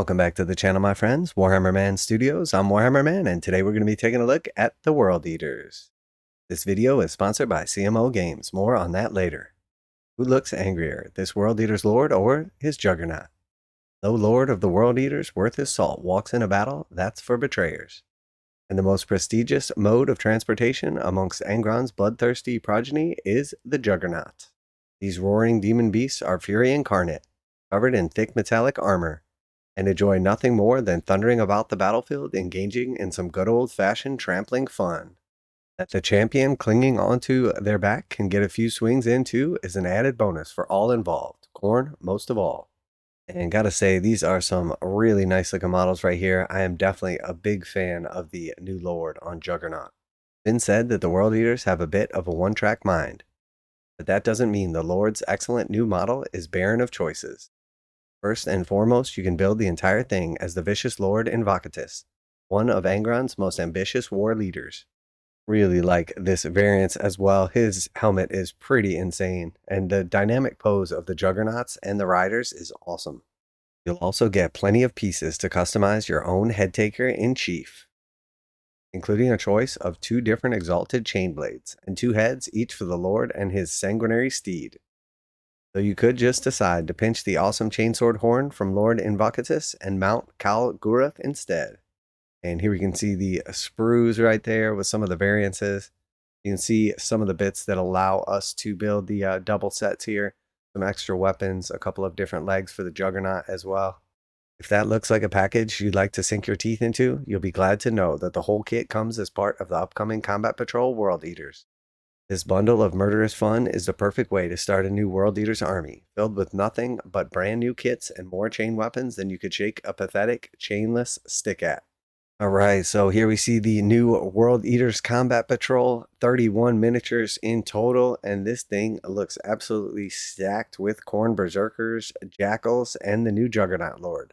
Welcome back to the channel, my friends. Warhammer Man Studios. I'm Warhammer Man, and today we're going to be taking a look at the World Eaters. This video is sponsored by CMO Games. More on that later. Who looks angrier, this World Eater's Lord or his Juggernaut? No Lord of the World Eaters worth his salt walks in a battle, that's for betrayers. And the most prestigious mode of transportation amongst Angron's bloodthirsty progeny is the Juggernaut. These roaring demon beasts are fury incarnate, covered in thick metallic armor, and enjoy nothing more than thundering about the battlefield, engaging in some good old-fashioned trampling fun. That the champion clinging onto their back can get a few swings into is an added bonus for all involved, Khorne most of all. And gotta say, these are some really nice looking models right here. I am definitely a big fan of the new Lord on Juggernaut. It's been said that the World Eaters have a bit of a one-track mind, but that doesn't mean the Lord's excellent new model is barren of choices. First and foremost, you can build the entire thing as the vicious Lord Invocatus, one of Angron's most ambitious war leaders. Really like this variant as well. His helmet is pretty insane, and the dynamic pose of the Juggernauts and the riders is awesome. You'll also get plenty of pieces to customize your own head taker in chief, including a choice of 2 different exalted chain blades and 2 heads each for the Lord and his sanguinary steed. So you could just decide to pinch the awesome chainsword horn from Lord Invocatus and mount Khal Gurath instead. And here we can see the sprues right there with some of the variances. You can see some of the bits that allow us to build the double sets here. Some extra weapons, a couple of different legs for the Juggernaut as well. If that looks like a package you'd like to sink your teeth into, you'll be glad to know that the whole kit comes as part of the upcoming Combat Patrol World Eaters. This bundle of murderous fun is the perfect way to start a new World Eaters army, filled with nothing but brand new kits and more chain weapons than you could shake a pathetic chainless stick at. Alright, so here we see the new World Eaters Combat Patrol, 31 miniatures in total, and this thing looks absolutely stacked with Khorne Berzerkers, Jakhals, and the new Juggernaut Lord.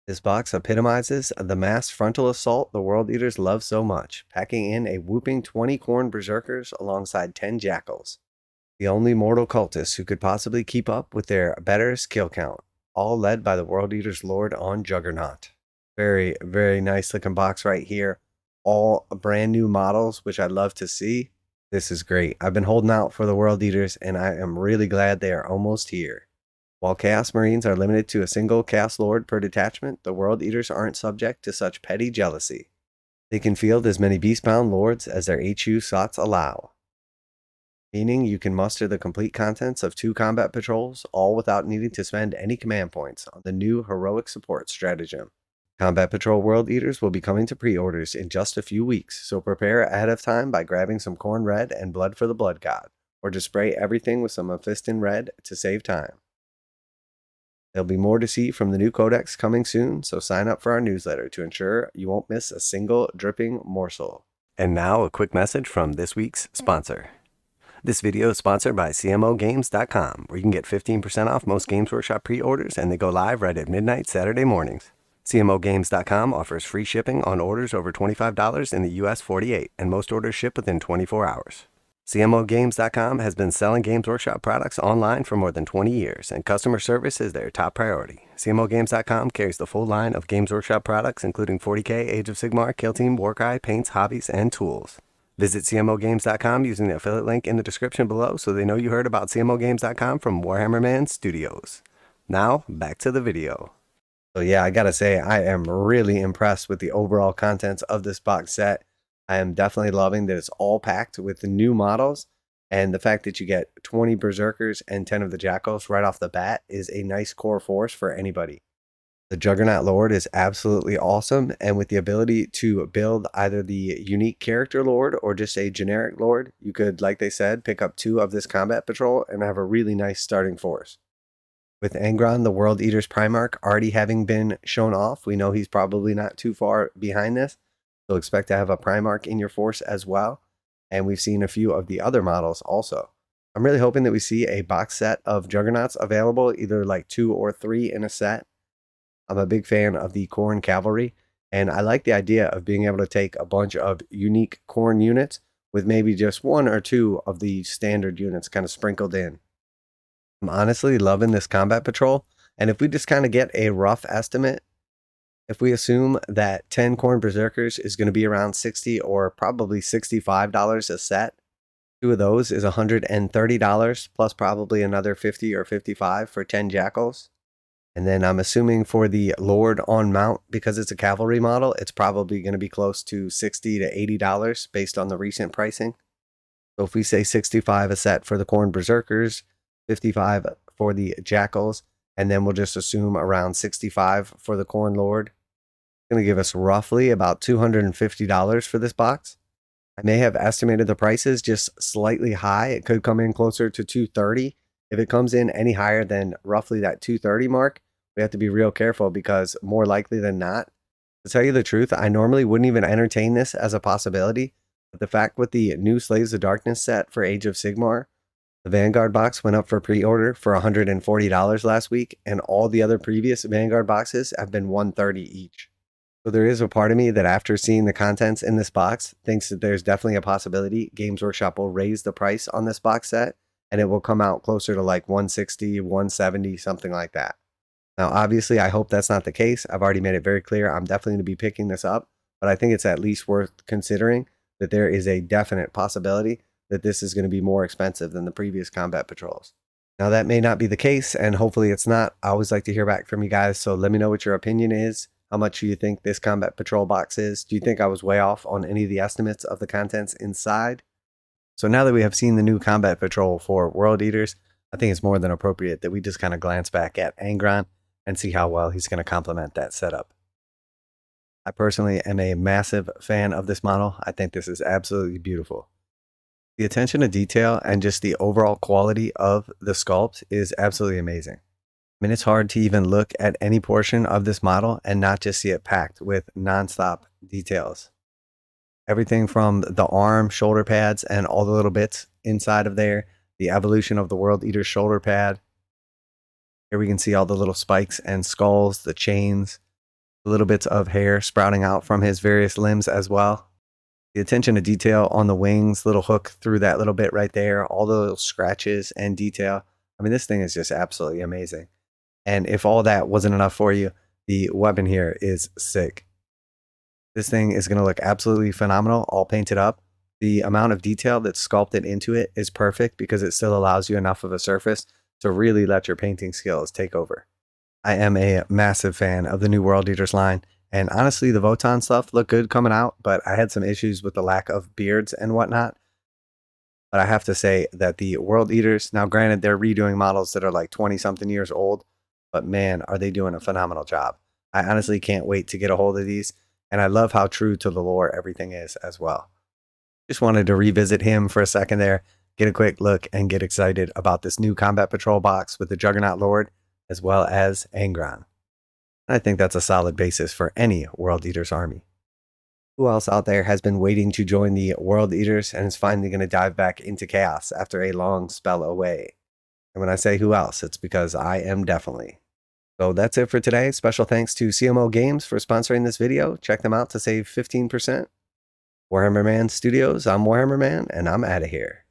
This box epitomizes the mass frontal assault the World Eaters love so much, packing in a whooping 20 Khorne Berzerkers alongside 10 Jakhals, the only mortal cultists who could possibly keep up with their better skill count, all led by the World Eaters Lord on Juggernaut. Very, very nice looking box right here. All brand new models, which I love to see. This is great. I've been holding out for the World Eaters, and I am really glad they are almost here. While Chaos Marines are limited to a single Chaos Lord per detachment, the World Eaters aren't subject to such petty jealousy. They can field as many Beastbound Lords as their HU slots allow, meaning you can muster the complete contents of 2 combat patrols, all without needing to spend any command points on the new heroic support stratagem. Combat Patrol World Eaters will be coming to pre-orders in just a few weeks, so prepare ahead of time by grabbing some Khorne Red and Blood for the Blood God, or just spray everything with some Mephiston Red to save time. There'll be more to see from the new Codex coming soon, so sign up for our newsletter to ensure you won't miss a single dripping morsel. And now a quick message from this week's sponsor. This video is sponsored by CMOGames.com, where you can get 15% off most Games Workshop pre-orders, and they go live right at midnight Saturday mornings. CMOGames.com offers free shipping on orders over $25 in the US 48, and most orders ship within 24 hours. CMOGames.com has been selling Games Workshop products online for more than 20 years, and customer service is their top priority. CMOGames.com carries the full line of Games Workshop products, including 40k, Age of Sigmar, Kill Team, warcry, paints, hobbies, and tools. Visit CMOGames.com using the affiliate link in the description below so they know you heard about CMOGames.com from Warhammer Man Studios. Now, back to the video. So yeah, I gotta say, I am really impressed with the overall contents of this box set. I am definitely loving that it's all packed with the new models, and the fact that you get 20 Berzerkers and 10 of the Jakhals right off the bat is a nice core force for anybody. The Juggernaut Lord is absolutely awesome, and with the ability to build either the unique character Lord or just a generic Lord, you could, like they said, pick up 2 of this Combat Patrol and have a really nice starting force. With Angron, the World Eaters Primarch, already having been shown off, we know he's probably not too far behind this. So expect to have a Primarch in your force as well. And we've seen a few of the other models also. I'm really hoping that we see a box set of Juggernauts available, either like 2 or 3 in a set. I'm a big fan of the Khorne Cavalry, and I like the idea of being able to take a bunch of unique Khorne units with maybe just 1 or 2 of the standard units kind of sprinkled in. I'm honestly loving this Combat Patrol, and if we just kind of get a rough estimate If we assume that 10 Khorne Berzerkers is going to be around $60 or probably $65 a set, 2 of those is $130 plus probably another $50 or $55 for 10 Jakhals. And then I'm assuming for the Lord on mount, because it's a cavalry model, it's probably going to be close to $60 to $80 based on the recent pricing. So if we say 65 a set for the Khorne Berzerkers, 55 for the Jakhals, and then we'll just assume around 65 for the Khorne Lord, it's going to give us roughly about $250 for this box. I may have estimated the prices just slightly high. It could come in closer to $230. If it comes in any higher than roughly that $230 mark, we have to be real careful, because more likely than not, to tell you the truth, I normally wouldn't even entertain this as a possibility. But the fact with the new Slaves of Darkness set for Age of Sigmar, the Vanguard box went up for pre-order for $140 last week, and all the other previous Vanguard boxes have been $130 each. So there is a part of me that, after seeing the contents in this box, thinks that there's definitely a possibility Games Workshop will raise the price on this box set, and it will come out closer to like $160, $170, something like that. Now, obviously, I hope that's not the case. I've already made it very clear I'm definitely going to be picking this up, but I think it's at least worth considering that there is a definite possibility that this is going to be more expensive than the previous combat patrols. Now, that may not be the case, and hopefully it's not. I always like to hear back from you guys, so let me know what your opinion is. How much do you think this combat patrol box is? Do you think I was way off on any of the estimates of the contents inside? So now that we have seen the new combat patrol for World Eaters, I think it's more than appropriate that we just kind of glance back at Angron and see how well he's going to complement that setup. I personally am a massive fan of this model. I think this is absolutely beautiful. The attention to detail and just the overall quality of the sculpt is absolutely amazing. I mean, it's hard to even look at any portion of this model and not just see it packed with nonstop details. Everything from the arm, shoulder pads, and all the little bits inside of there, the evolution of the World Eater shoulder pad. Here we can see all the little spikes and skulls, the chains, the little bits of hair sprouting out from his various limbs as well. The attention to detail on the wings, little hook through that little bit right there, all the little scratches and detail. I mean, this thing is just absolutely amazing. And if all that wasn't enough for you, the weapon here is sick. This thing is going to look absolutely phenomenal, all painted up. The amount of detail that's sculpted into it is perfect, because it still allows you enough of a surface to really let your painting skills take over. I am a massive fan of the new World Eaters line, and honestly, the Votann stuff looked good coming out, but I had some issues with the lack of beards and whatnot. But I have to say that the World Eaters, now granted, they're redoing models that are like 20-something years old, but man, are they doing a phenomenal job. I honestly can't wait to get a hold of these, and I love how true to the lore everything is as well. Just wanted to revisit him for a second there, get a quick look, and get excited about this new Combat Patrol box with the Juggernaut Lord, as well as Angron. I think that's a solid basis for any World Eaters army. Who else out there has been waiting to join the World Eaters and is finally going to dive back into chaos after a long spell away? And when I say who else, it's because I am definitely. So that's it for today. Special thanks to CMO Games for sponsoring this video. Check them out to save 15%. Warhammer Man Studios, I'm Warhammer Man, and I'm out of here.